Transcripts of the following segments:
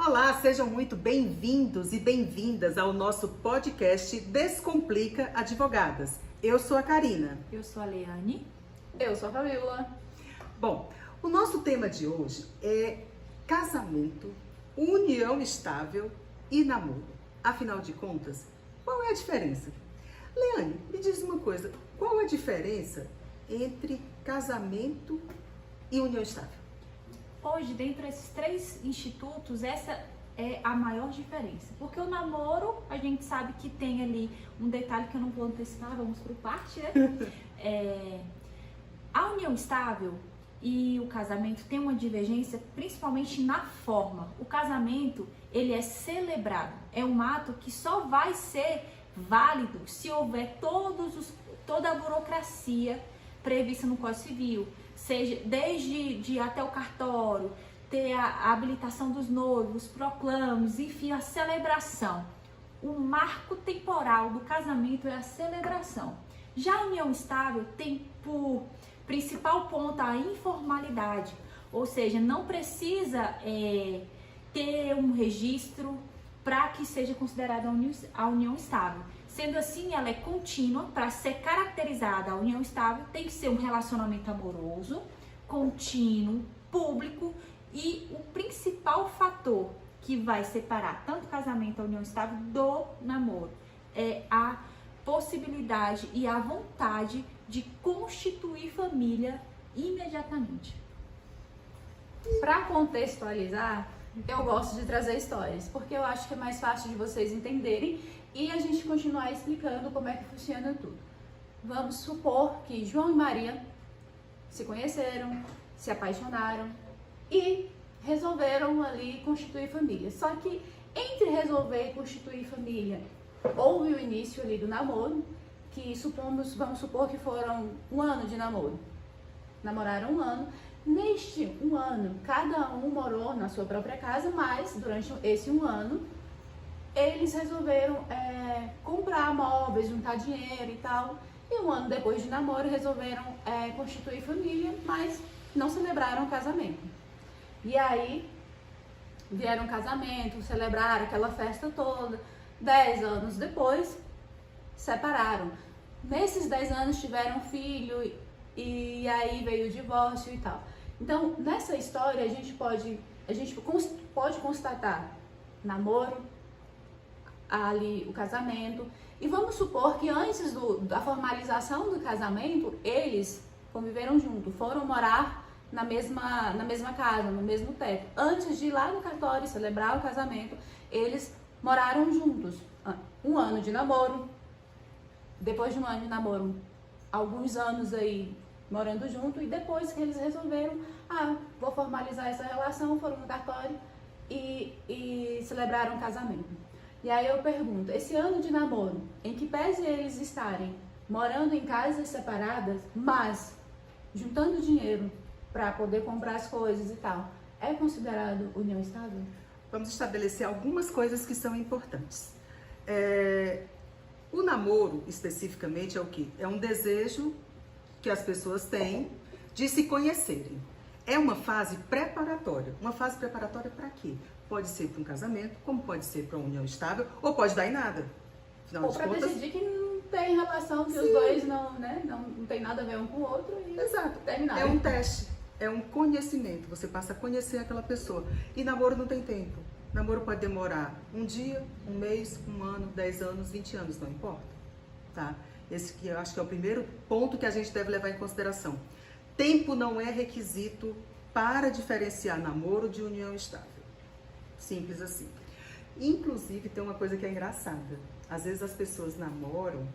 Olá, sejam muito bem-vindos e bem-vindas ao nosso podcast Descomplica Advogadas. Eu sou a Karina. Eu sou a Leane. Eu sou a Fabíola. Bom, o nosso tema de hoje é casamento, união estável e namoro. Afinal de contas, qual é a diferença? Leane, me diz uma coisa, qual a diferença entre casamento e união estável? Hoje, dentre esses três institutos, essa é a maior diferença. Porque o namoro, a gente sabe que tem ali um detalhe que eu não vou antecipar, vamos por parte, né? A união estável e o casamento tem uma divergência, principalmente na forma. O casamento, ele é celebrado. É um ato que só vai ser válido se houver toda a burocracia prevista no Código Civil. Seja desde até o cartório, ter a habilitação dos noivos, proclamos, enfim, a celebração. O marco temporal do casamento é a celebração. Já a união estável tem por principal ponto a informalidade, ou seja, não precisa ter um registro para que seja considerada a união estável. Sendo assim, ela é contínua. Para ser caracterizada a união estável, tem que ser um relacionamento amoroso, contínuo, público, e o principal fator que vai separar tanto o casamento e a união estável do namoro é a possibilidade e a vontade de constituir família imediatamente. Para contextualizar, eu gosto de trazer histórias, porque eu acho que é mais fácil de vocês entenderem e a gente continuar explicando como é que funciona tudo. Vamos supor que João e Maria se conheceram, se apaixonaram e resolveram ali constituir família. Só que entre resolver e constituir família, houve o início ali do namoro, que vamos supor que foram um ano de namoro. Namoraram um ano. Neste um ano, cada um morou na sua própria casa, mas durante esse um ano, eles resolveram comprar móveis, juntar dinheiro e tal. E um ano depois de namoro, resolveram constituir família, mas não celebraram o casamento. E aí, vieram o casamento, celebraram aquela festa toda. 10 anos depois, separaram. Nesses 10 anos tiveram filho e aí veio o divórcio e tal. Então, nessa história, a gente pode constatar namoro, ali o casamento. E vamos supor que antes da formalização do casamento, eles conviveram juntos, foram morar na mesma casa, no mesmo teto. Antes de ir lá no cartório celebrar o casamento, eles moraram juntos. Um ano de namoro, depois de um ano de namoro, alguns anos aí morando junto, e depois que eles resolveram, vou formalizar essa relação, foram no cartório e celebraram o casamento. E aí eu pergunto, esse ano de namoro, em que pese eles estarem morando em casas separadas, mas juntando dinheiro para poder comprar as coisas e tal, é considerado união estável? Vamos estabelecer algumas coisas que são importantes. O namoro, especificamente, é o quê? É um desejo que as pessoas têm de se conhecerem. É uma fase preparatória. Uma fase preparatória para quê? Pode ser para um casamento, como pode ser para uma união estável, ou pode dar em nada. Afinal ou para decidir que não tem relação, que os dois não tem nada a ver um com o outro e exato. Terminar. É um teste, é um conhecimento. Você passa a conhecer aquela pessoa. E namoro não tem tempo. Namoro pode demorar um dia, um mês, um ano, 10 anos, 20 anos, não importa. Tá? Esse que eu acho que é o primeiro ponto que a gente deve levar em consideração. Tempo não é requisito para diferenciar namoro de união estável. Simples assim. Inclusive, tem uma coisa que é engraçada. Às vezes as pessoas namoram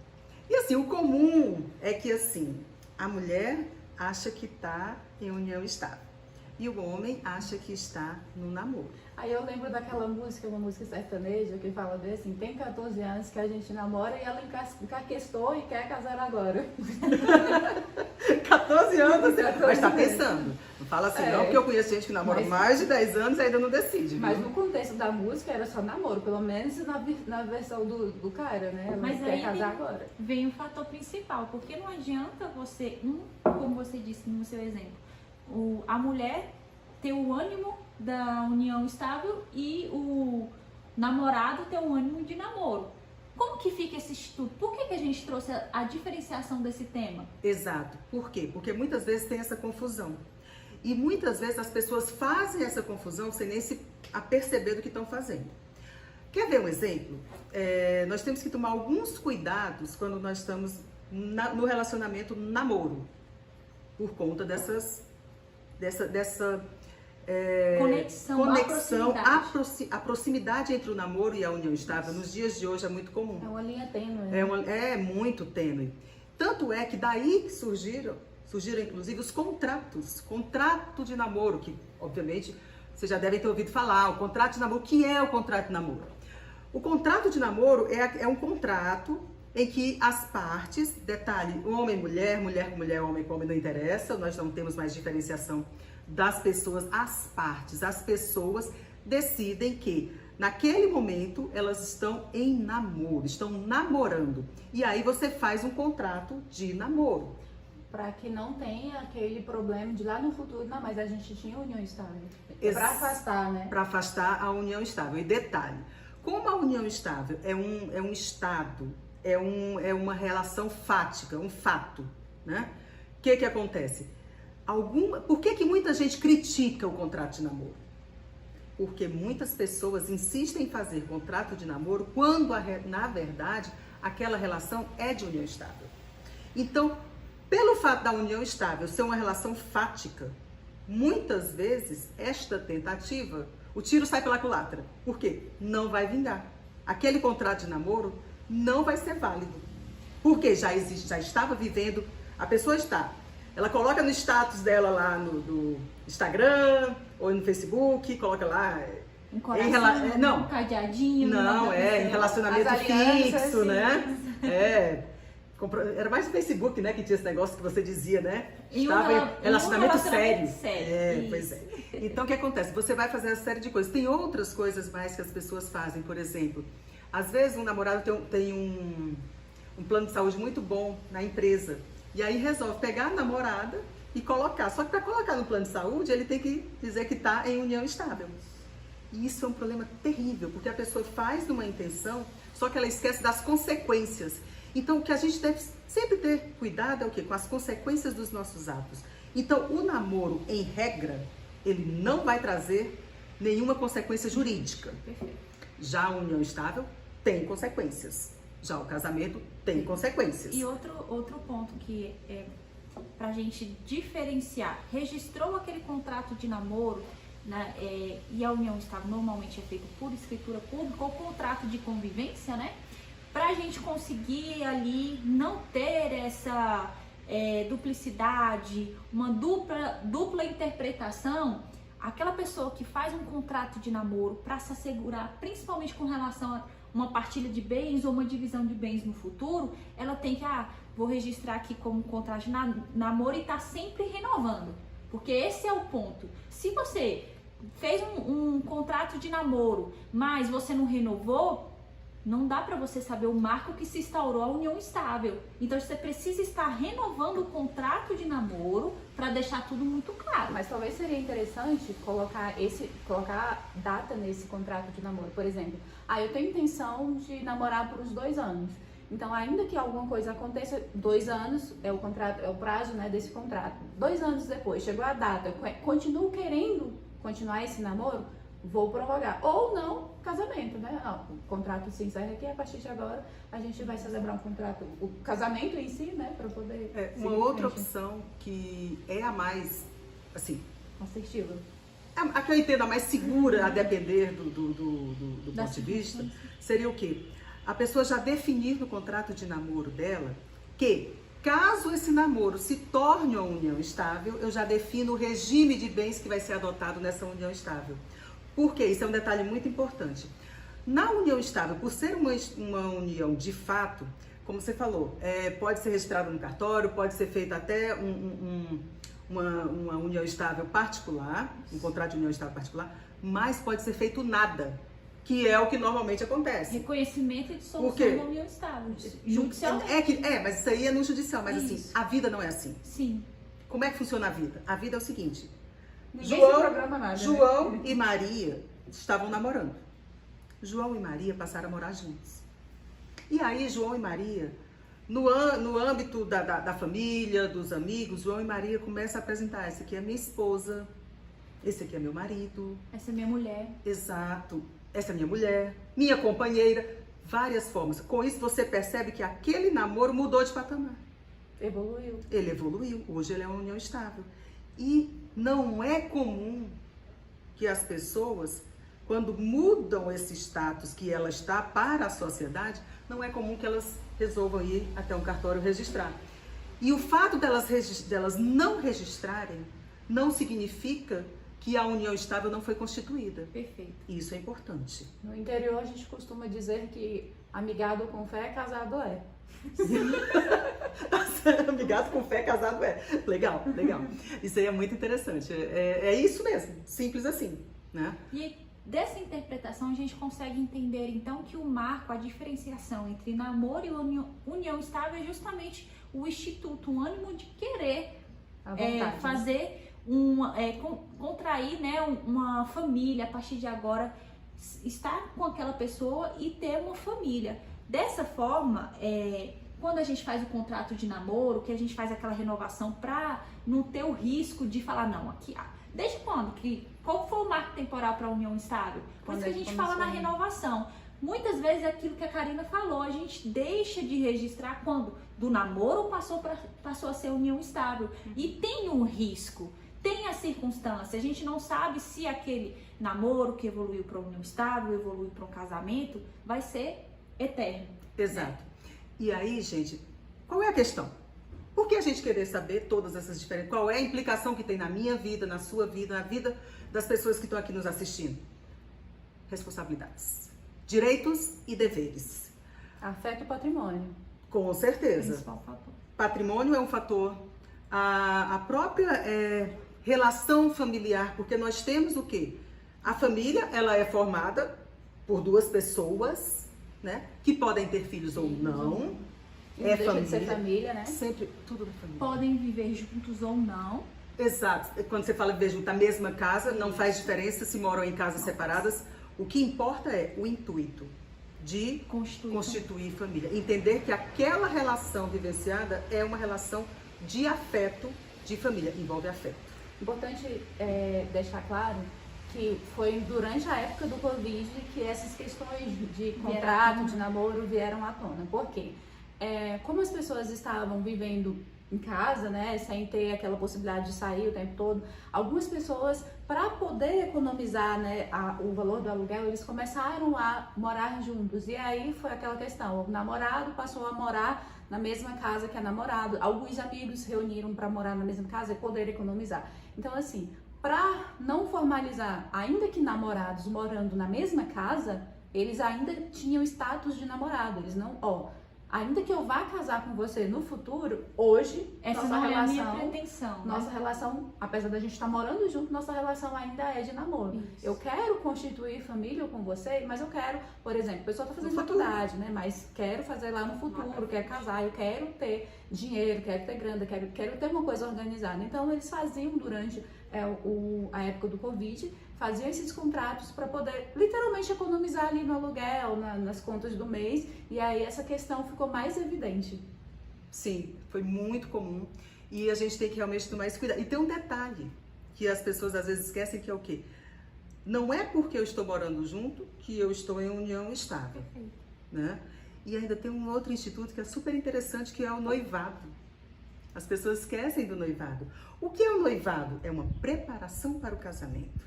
e assim, o comum é que assim, a mulher acha que está em união estável e o homem acha que está no namoro. Aí eu lembro daquela música, uma música sertaneja, que fala bem assim, tem 14 anos que a gente namora e ela encaquestou e quer casar agora. 14 anos, mas tá pensando. Não fala assim não, porque eu conheço gente que namora mais de 10 anos e ainda não decide. Mas viu? no contexto da música era só namoro, pelo menos na versão do cara, né? Ela Mas quer aí casar agora. Vem o fator principal, porque não adianta você, como você disse no seu exemplo, a mulher ter o ânimo da união estável e o namorado ter o ânimo de namoro. Como que fica esse estudo? Por que a gente trouxe a diferenciação desse tema? Exato. Por quê? Porque muitas vezes tem essa confusão. E muitas vezes as pessoas fazem essa confusão sem nem se aperceber do que estão fazendo. Quer ver um exemplo? Nós temos que tomar alguns cuidados quando nós estamos no relacionamento namoro. Por conta dessa conexão, a proximidade entre o namoro e a união estável. Nos dias de hoje é muito comum. É uma linha tênue. Né? É muito tênue. Tanto é que daí surgiram inclusive os contratos. Contrato de namoro, que obviamente vocês já devem ter ouvido falar. O contrato de namoro, o que é o contrato de namoro? O contrato de namoro é um contrato em que as partes, detalhe, homem, mulher, mulher com mulher, homem com homem, não interessa, nós não temos mais diferenciação das pessoas, as partes, as pessoas decidem que naquele momento elas estão em namoro, estão namorando. E aí você faz um contrato de namoro. Para que não tenha aquele problema de lá no futuro, não, mas a gente tinha união estável. Para afastar, né? Para afastar a união estável. E detalhe, como a união estável é um estado, é uma relação fática, um fato, né? O que acontece? Por que muita gente critica o contrato de namoro? Porque muitas pessoas insistem em fazer contrato de namoro quando, na verdade, aquela relação é de união estável. Então, pelo fato da união estável ser uma relação fática, muitas vezes esta tentativa, o tiro sai pela culatra. Por quê? Não vai vingar. Aquele contrato de namoro não vai ser válido. Porque já estava vivendo, a pessoa ela coloca no status dela lá no Instagram ou no Facebook, coloca lá um coração, um cadeadinho. Não, em relacionamento fixo, né? Era mais no Facebook, né, que tinha esse negócio que você dizia, né? Estava em relacionamento sério. Pois é. Então, o que acontece? Você vai fazer uma série de coisas. Tem outras coisas mais que as pessoas fazem, por exemplo. Às vezes, um namorado tem um plano de saúde muito bom na empresa. E aí resolve pegar a namorada e colocar. Só que para colocar no plano de saúde, ele tem que dizer que está em união estável. E isso é um problema terrível, porque a pessoa faz numa intenção, só que ela esquece das consequências. Então, o que a gente deve sempre ter cuidado é o quê? Com as consequências dos nossos atos. Então, o namoro, em regra, ele não vai trazer nenhuma consequência jurídica. Já a união estável tem consequências. Já o casamento tem consequências. E outro ponto que é pra gente diferenciar, registrou aquele contrato de namoro, né, e a união estável normalmente é feita por escritura pública ou contrato de convivência, né? Pra gente conseguir ali não ter essa duplicidade, uma dupla interpretação, aquela pessoa que faz um contrato de namoro para se assegurar, principalmente com relação a uma partilha de bens ou uma divisão de bens no futuro, ela tem que, vou registrar aqui como contrato de namoro e tá sempre renovando. Porque esse é o ponto. Se você fez um contrato de namoro, mas você não renovou, não dá para você saber o marco que se instaurou a união estável. Então você precisa estar renovando o contrato de namoro para deixar tudo muito claro. Mas talvez seria interessante colocar data nesse contrato de namoro. Por exemplo, eu tenho intenção de namorar por uns 2 anos. Então, ainda que alguma coisa aconteça, 2 anos é o prazo, né, desse contrato. 2 anos depois, chegou a data, eu continuo querendo continuar esse namoro, vou prorrogar. Ou não, casamento, né? O contrato se encerra aqui, a partir de agora a gente vai celebrar o casamento em si, né? Para poder... uma outra opção que é a mais, assim... assertiva. A que eu entendo a mais segura, a depender do ponto de vista, seria o quê? A pessoa já definir no contrato de namoro dela que, caso esse namoro se torne uma união estável, eu já defino o regime de bens que vai ser adotado nessa união estável. Por quê? Isso é um detalhe muito importante. Na união estável, por ser uma união de fato, como você falou, pode ser registrado no cartório, pode ser feito até uma união estável particular, um contrato de união estável particular, mas pode ser feito nada, que é o que normalmente acontece. Reconhecimento e dissolução da união estável, judicialmente. Mas isso aí é no judicial, mas isso. Assim, a vida não é assim. Sim. Como é que funciona a vida? A vida é o seguinte, Ninguém se programa nada, né? João e Maria estavam namorando. João e Maria passaram a morar juntos. E aí, João e Maria, no âmbito da família, dos amigos, João e Maria começam a apresentar: essa aqui é minha esposa, esse aqui é meu marido. Essa é minha mulher. Exato. Essa é minha mulher, minha companheira. Várias formas. Com isso, você percebe que aquele namoro mudou de patamar. Evoluiu. Ele evoluiu. Hoje ele é uma união estável. E não é comum que as pessoas, quando mudam esse status que ela está para a sociedade, não é comum que elas resolvam ir até um cartório registrar. E o fato delas não registrarem não significa que a união estável não foi constituída. Perfeito. Isso é importante. No interior a gente costuma dizer que amigado com fé, casado é. Amigado com fé, casado é. Legal, legal. Isso aí é muito interessante. É isso mesmo, simples assim, né? E dessa interpretação a gente consegue entender então que o marco, a diferenciação entre namoro e união estável é justamente o instituto, o ânimo de querer fazer contrair, né, uma família a partir de agora, estar com aquela pessoa e ter uma família. Dessa forma, quando a gente faz o contrato de namoro, que a gente faz aquela renovação para não ter o risco de falar, não, aqui, desde quando? Qual foi o marco temporal para a união estável? Por isso que a gente fala na renovação. Muitas vezes é aquilo que a Karina falou, a gente deixa de registrar quando do namoro passou a ser união estável. E tem um risco, tem a circunstância, a gente não sabe se aquele namoro que evoluiu para união estável, evoluiu para um casamento, vai ser eterno. Exato. E aí, gente, qual é a questão? Por que a gente querer saber todas essas diferenças? Qual é a implicação que tem na minha vida, na sua vida, na vida das pessoas que estão aqui nos assistindo? Responsabilidades, direitos e deveres. Afeto e patrimônio. Com certeza. Principal fator. Patrimônio é um fator. A própria relação familiar, porque nós temos o quê? A família, ela é formada por duas pessoas, né? Que podem ter filhos ou não. Não deixa de ser família, né? Sempre, tudo da família. Podem viver juntos ou não. Exato. Quando você fala viver junto na mesma casa, não faz diferença se moram em casas separadas. O que importa é o intuito de constituir família. Entender que aquela relação vivenciada é uma relação de afeto de família. Envolve afeto. Importante deixar claro que foi durante a época do Covid que essas questões de contrato, de namoro vieram à tona. Por quê? Como as pessoas estavam vivendo em casa, né, sem ter aquela possibilidade de sair o tempo todo, algumas pessoas, para poder economizar, né, o valor do aluguel, eles começaram a morar juntos. E aí foi aquela questão, o namorado passou a morar na mesma casa que a namorada. Alguns amigos se reuniram para morar na mesma casa e poder economizar. Então, assim, para não formalizar, ainda que namorados morando na mesma casa, eles ainda tinham status de namorado. Eles não, ainda que eu vá casar com você no futuro, hoje, essa nossa não relação, é a minha pretensão. nossa relação, apesar da gente estar morando junto, nossa relação ainda é de namoro. Isso. Eu quero constituir família com você, mas eu quero, por exemplo, a pessoa está fazendo faculdade, né? Mas quero fazer lá no futuro, quero casar, eu quero ter dinheiro, quero ter grana, quero ter uma coisa organizada. Então, eles faziam durante a época do Covid, faziam esses contratos para poder literalmente economizar ali no aluguel, nas contas do mês, e aí essa questão ficou mais evidente. Sim, foi muito comum e a gente tem que realmente tomar esse cuidado. E tem um detalhe que as pessoas às vezes esquecem, que é o quê? Não é porque eu estou morando junto que eu estou em união estável, né? E ainda tem um outro instituto que é super interessante, que é o noivado. As pessoas esquecem do noivado. O que é o noivado? É uma preparação para o casamento,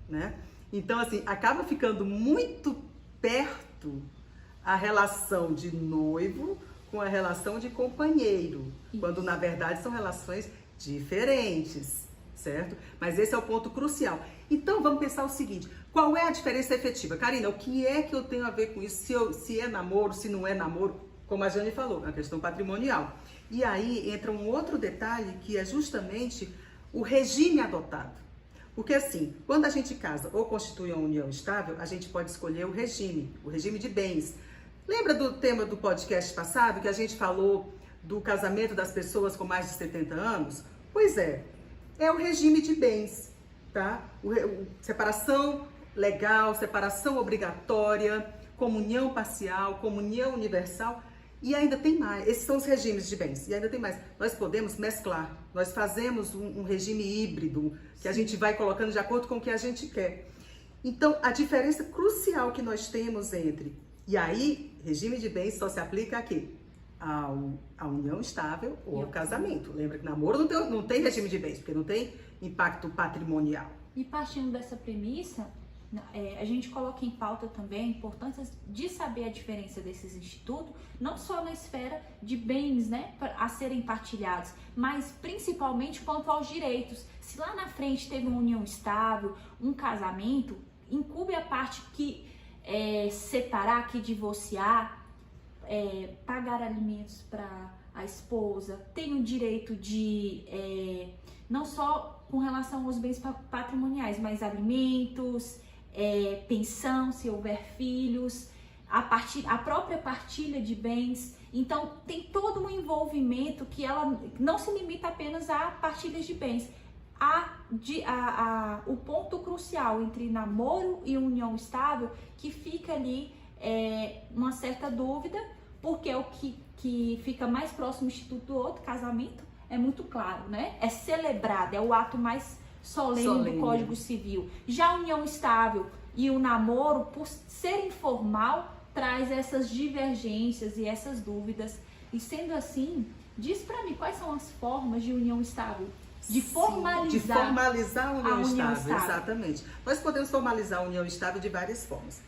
né? Então, assim, acaba ficando muito perto a relação de noivo com a relação de companheiro, quando na verdade são relações diferentes, certo? Mas esse é o ponto crucial. Então, vamos pensar o seguinte, qual é a diferença efetiva? Karina, o que é que eu tenho a ver com isso? Se é namoro, se não é namoro? Como a Jane falou, a questão patrimonial. E aí entra um outro detalhe, que é justamente o regime adotado. Porque assim, quando a gente casa ou constitui uma união estável, a gente pode escolher o regime de bens. Lembra do tema do podcast passado, que a gente falou do casamento das pessoas com mais de 70 anos? Pois é o regime de bens. tá? Separação legal, separação obrigatória, comunhão parcial, comunhão universal. E ainda tem mais, esses são os regimes de bens, e ainda tem mais. Nós podemos mesclar, nós fazemos um regime híbrido, que a gente vai colocando de acordo com o que a gente quer. Então, a diferença crucial que nós temos entre, e aí, regime de bens só se aplica aqui, à união estável ou ao casamento. Lembra que namoro não tem regime de bens, porque não tem impacto patrimonial. E partindo dessa premissa, a gente coloca em pauta também a importância de saber a diferença desses institutos, não só na esfera de bens, né, a serem partilhados, mas principalmente quanto aos direitos. Se lá na frente teve uma união estável, um casamento, incube a parte que separar, que divorciar, pagar alimentos para a esposa, tem o direito de, não só com relação aos bens patrimoniais, mas alimentos, pensão, se houver filhos, a própria partilha de bens. Então, tem todo um envolvimento que ela não se limita apenas a partilhas de bens. O ponto crucial entre namoro e união estável, que fica ali uma certa dúvida, porque o que fica mais próximo do instituto do outro, casamento, é muito claro, né? É celebrado, é o ato mais solene do Código Civil. Já a união estável e o namoro, por ser informal, traz essas divergências e essas dúvidas. E sendo assim, diz pra mim quais são as formas de união estável? De formalizar a união estável, exatamente. Nós podemos formalizar a união estável de várias formas.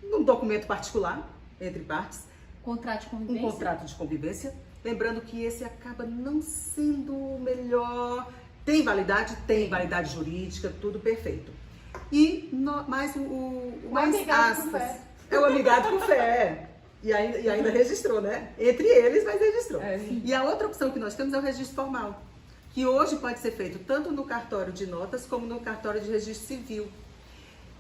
Um documento particular, entre partes. Contrato de convivência. Um contrato de convivência. Lembrando que esse acaba não sendo o melhor. Tem validade jurídica, tudo perfeito. Mas o mais aspas é o amigado com fé. E ainda registrou, né? Entre eles, mas registrou. E a outra opção que nós temos é o registro formal, que hoje pode ser feito tanto no cartório de notas como no cartório de registro civil.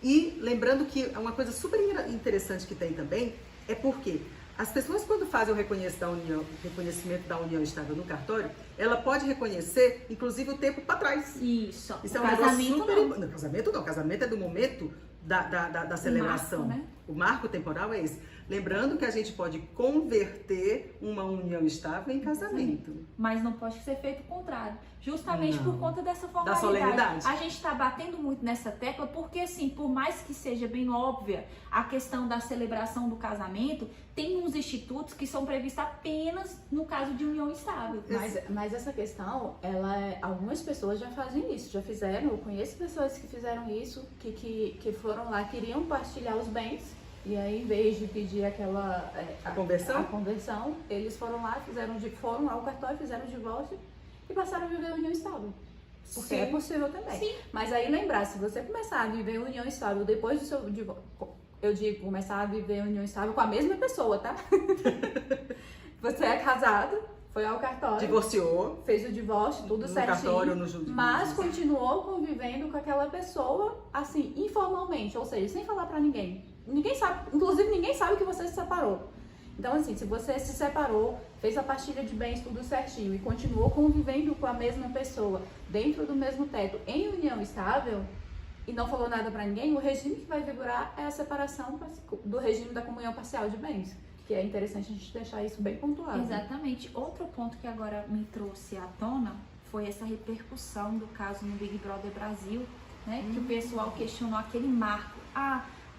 E lembrando que uma coisa super interessante que tem também é porque as pessoas, quando fazem o reconhecimento da união estável no cartório, ela pode reconhecer, inclusive, o tempo para trás. Isso é um casamento super... Não, casamento não. Casamento é do momento da celebração. Marco, né? O marco temporal é esse. Lembrando que a gente pode converter uma união estável em casamento. Mas não pode ser feito o contrário. Justamente por conta dessa formalidade. Da solenidade. A gente está batendo muito nessa tecla porque, assim, por mais que seja bem óbvia a questão da celebração do casamento, tem uns institutos que são previstos apenas no caso de união estável. Mas essa questão, algumas pessoas já fazem isso, já fizeram. Eu conheço pessoas que fizeram isso, que foram lá, queriam partilhar os bens. E aí, em vez de pedir a conversão, eles foram lá, foram ao cartório, fizeram o divórcio e passaram a viver união estável. Porque é possível também. Sim. Mas aí lembrar, se você começar a viver união estável depois do seu divórcio, eu digo começar a viver união estável com a mesma pessoa, tá? Você é casado, foi ao cartório, divorciou, fez o divórcio, tudo certinho, cartório, mas continuou convivendo com aquela pessoa, assim, informalmente, ou seja, sem falar pra ninguém. Ninguém sabe, inclusive ninguém sabe que você se separou. Então, assim, se você se separou, fez a partilha de bens tudo certinho e continuou convivendo com a mesma pessoa dentro do mesmo teto em união estável e não falou nada pra ninguém, o regime que vai vigorar é a separação do regime da comunhão parcial de bens. Que é interessante a gente deixar isso bem pontuado. Exatamente. Outro ponto que agora me trouxe à tona foi essa repercussão do caso no Big Brother Brasil, né? Que o pessoal questionou aquele marco.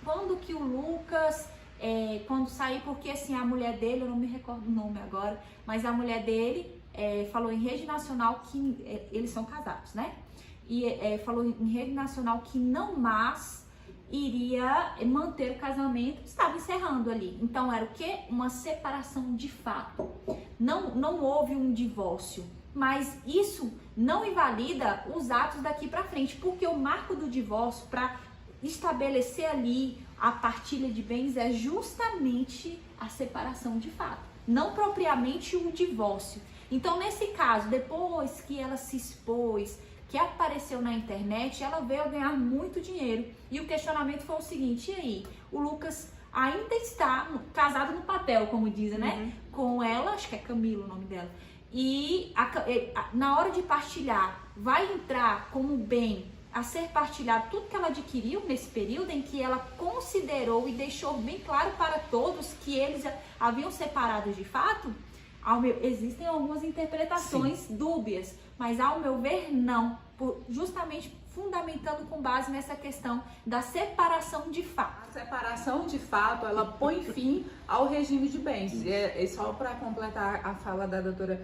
Quando que o Lucas, quando saiu, porque assim, a mulher dele, eu não me recordo o nome agora, mas a mulher dele falou em rede nacional que eles são casados, né? E falou em rede nacional que não mais iria manter o casamento, estava encerrando ali. Então era o quê? Uma separação de fato. Não houve um divórcio, mas isso não invalida os atos daqui para frente, porque o marco do divórcio para estabelecer ali a partilha de bens é justamente a separação de fato, não propriamente o divórcio. Então, nesse caso, depois que ela se expôs, que apareceu na internet, ela veio ganhar muito dinheiro. E o questionamento foi o seguinte: e aí, o Lucas ainda está casado no papel, como dizem, né? Com ela, acho que é Camila o nome dela. E na hora de partilhar, vai entrar como bem a ser partilhado tudo que ela adquiriu nesse período em que ela considerou e deixou bem claro para todos que eles haviam separado de fato, existem algumas interpretações dúbias, mas ao meu ver não, justamente fundamentando com base nessa questão da separação de fato. A separação de fato, ela põe fim ao regime de bens. E só para completar a fala da doutora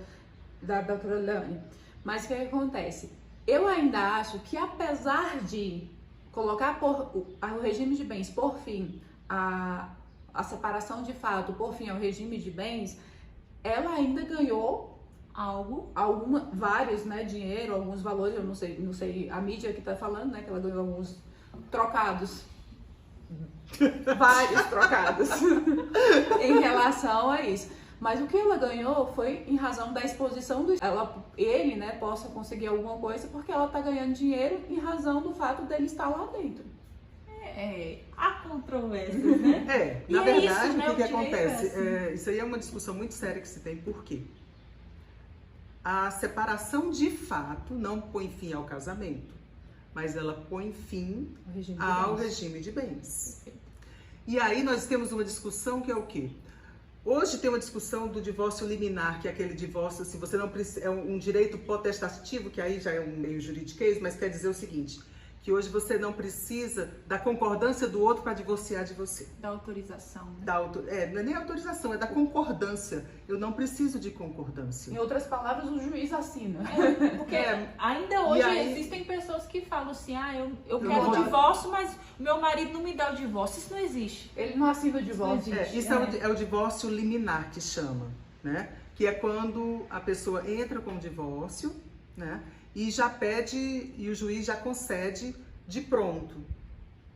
Leane. Mas o que acontece? Eu ainda acho que, apesar de colocar o regime de bens por fim, a separação de fato por fim ao regime de bens, ela ainda ganhou vários, né, dinheiro, alguns valores, eu não sei, a mídia que tá falando, né, que ela ganhou alguns trocados, vários trocados em relação a isso. Mas o que ela ganhou foi em razão da exposição ele, né, possa conseguir alguma coisa porque ela tá ganhando dinheiro em razão do fato dele estar lá dentro. Há controvérsias, né? Na verdade, isso, né, o que acontece? Assim. Isso aí é uma discussão muito séria que se tem, por quê? A separação de fato não põe fim ao casamento, mas ela põe fim ao regime de bens. E aí nós temos uma discussão que é o quê? Hoje tem uma discussão do divórcio liminar, que é aquele divórcio, se você não precisa, é um direito potestativo, que aí já é um meio juridiquês, mas quer dizer o seguinte, que hoje você não precisa da concordância do outro para divorciar de você. Da autorização, né? Não é nem autorização, é da concordância. Eu não preciso de concordância. Em outras palavras, o juiz assina. Porque ainda hoje existem pessoas que falam assim, eu quero o divórcio, mas meu marido não me dá o divórcio. Isso não existe. Ele não assina o divórcio. Isso é o divórcio liminar que chama, né? Que é quando a pessoa entra com o divórcio, né? E já pede, e o juiz já concede de pronto,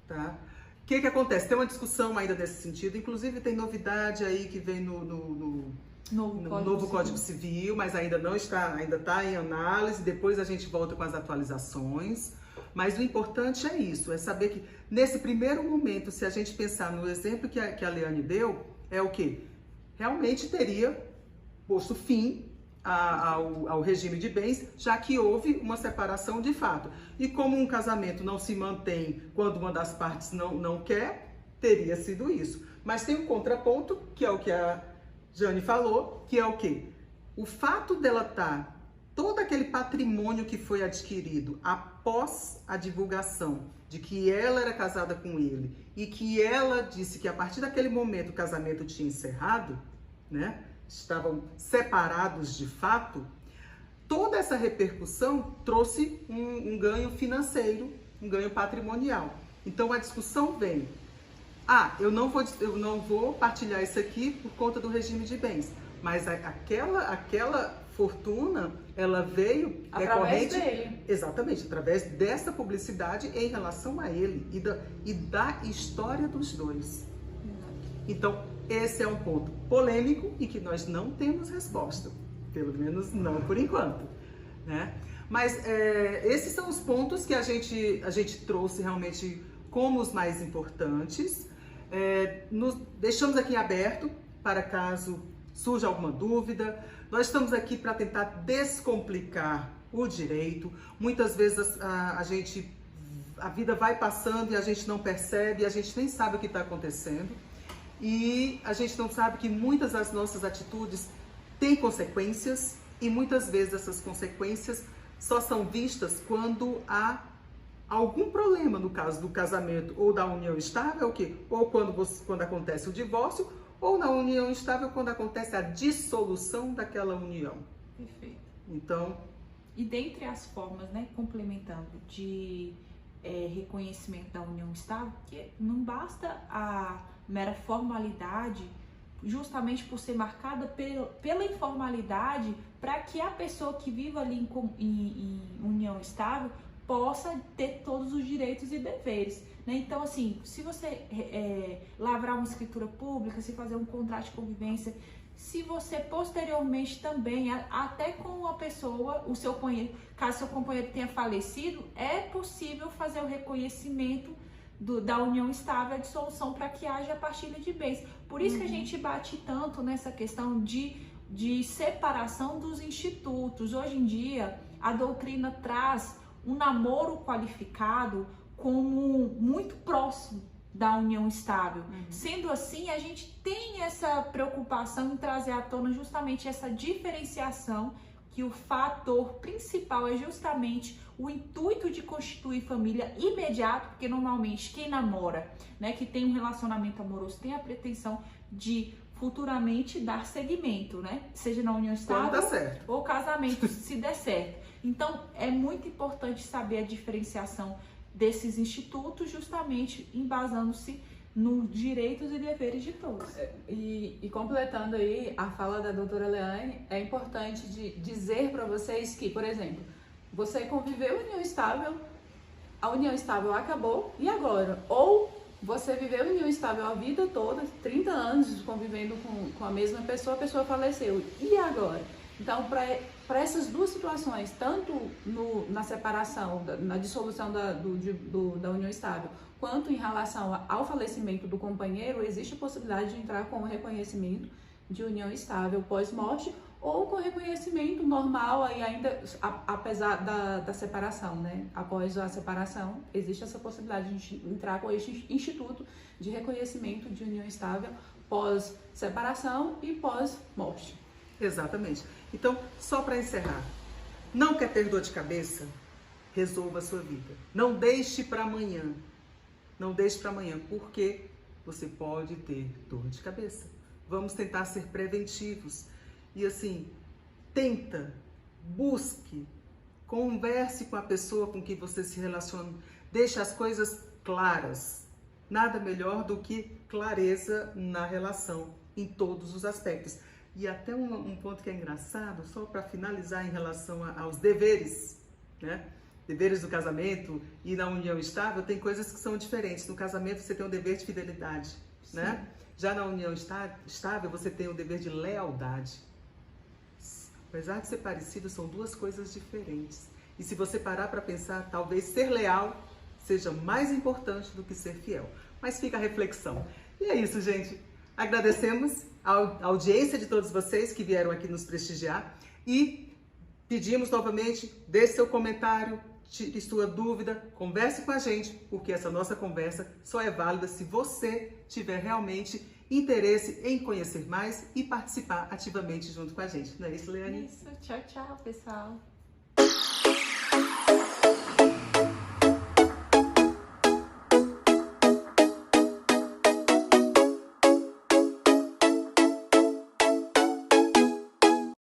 tá? O que acontece? Tem uma discussão ainda nesse sentido, inclusive tem novidade aí que vem no novo Código Civil, mas ainda não está, ainda está em análise, depois a gente volta com as atualizações. Mas o importante é isso, é saber que nesse primeiro momento, se a gente pensar no exemplo que a Leane deu, é o quê? Realmente teria posto fim ao regime de bens, já que houve uma separação de fato. E como um casamento não se mantém quando uma das partes não quer, teria sido isso. Mas tem um contraponto, que é o que a Jane falou, que é o quê? O fato dela estar, todo aquele patrimônio que foi adquirido após a divulgação de que ela era casada com ele e que ela disse que a partir daquele momento o casamento tinha encerrado, né? Estavam separados de fato, toda essa repercussão trouxe um ganho financeiro, um ganho patrimonial. Então a discussão vem, eu não vou partilhar isso aqui por conta do regime de bens, mas aquela fortuna, ela veio através dele. Exatamente, através dessa publicidade em relação a ele e da história dos dois. Então, esse é um ponto polêmico e que nós não temos resposta, pelo menos não por enquanto, né? Mas esses são os pontos que a gente trouxe realmente como os mais importantes. Deixamos aqui aberto para caso surja alguma dúvida. Nós estamos aqui para tentar descomplicar o direito. Muitas vezes a vida vai passando e a gente não percebe, a gente nem sabe o que está acontecendo. E a gente não sabe que muitas das nossas atitudes têm consequências e muitas vezes essas consequências só são vistas quando há algum problema, no caso do casamento ou da união estável, o quê? Ou quando acontece o divórcio, ou na união estável quando acontece a dissolução daquela união. Perfeito. Então... E dentre as formas, né, complementando, de reconhecimento da união estável, que não basta a mera formalidade, justamente por ser marcada pela informalidade, para que a pessoa que viva ali em união estável possa ter todos os direitos e deveres, né? Então, assim, se você lavrar uma escritura pública, se fazer um contrato de convivência, se você posteriormente também, até com a pessoa, o seu companheiro, caso seu companheiro tenha falecido, é possível fazer o reconhecimento da união estável, a dissolução, para que haja a partilha de bens. Por isso que a gente bate tanto nessa questão de separação dos institutos. Hoje em dia, a doutrina traz um namoro qualificado como muito próximo da união estável. Sendo assim, a gente tem essa preocupação em trazer à tona justamente essa diferenciação, que o fator principal é justamente o intuito de constituir família imediato, porque normalmente quem namora, né, que tem um relacionamento amoroso, tem a pretensão de futuramente dar seguimento, né, seja na união estável ou casamento, se der certo. Então, é muito importante saber a diferenciação desses institutos, justamente embasando-se nos direitos e deveres de todos. E completando aí a fala da doutora Leane, é importante dizer para vocês que, por exemplo, você conviveu em união estável, a união estável acabou, e agora? Ou você viveu em união estável a vida toda, 30 anos convivendo com a mesma pessoa, a pessoa faleceu, e agora? Então, para essas duas situações, tanto na separação, na dissolução da união estável, quanto em relação ao falecimento do companheiro, existe a possibilidade de entrar com o reconhecimento de união estável pós-morte ou com reconhecimento normal, aí ainda, apesar da separação, né? Após a separação, existe essa possibilidade de entrar com este instituto de reconhecimento de união estável pós-separação e pós-morte. Exatamente. Então, só para encerrar, não quer ter dor de cabeça? Resolva a sua vida. Não deixe para amanhã. Não deixe para amanhã, porque você pode ter dor de cabeça. Vamos tentar ser preventivos. E assim, tenta, busque, converse com a pessoa com quem você se relaciona. Deixe as coisas claras. Nada melhor do que clareza na relação, em todos os aspectos. E até um ponto que é engraçado, só para finalizar em relação aos deveres, né? Deveres do casamento e na união estável, tem coisas que são diferentes. No casamento você tem o dever de fidelidade, né? Já na união estável você tem o dever de lealdade. Apesar de ser parecido, são duas coisas diferentes. E se você parar para pensar, talvez ser leal seja mais importante do que ser fiel. Mas fica a reflexão. E é isso, gente. Agradecemos a audiência de todos vocês que vieram aqui nos prestigiar e pedimos novamente, deixe seu comentário, tire sua dúvida, converse com a gente, porque essa nossa conversa só é válida se você tiver realmente interesse em conhecer mais e participar ativamente junto com a gente. Não é isso, Leane? Isso. Tchau, tchau, pessoal.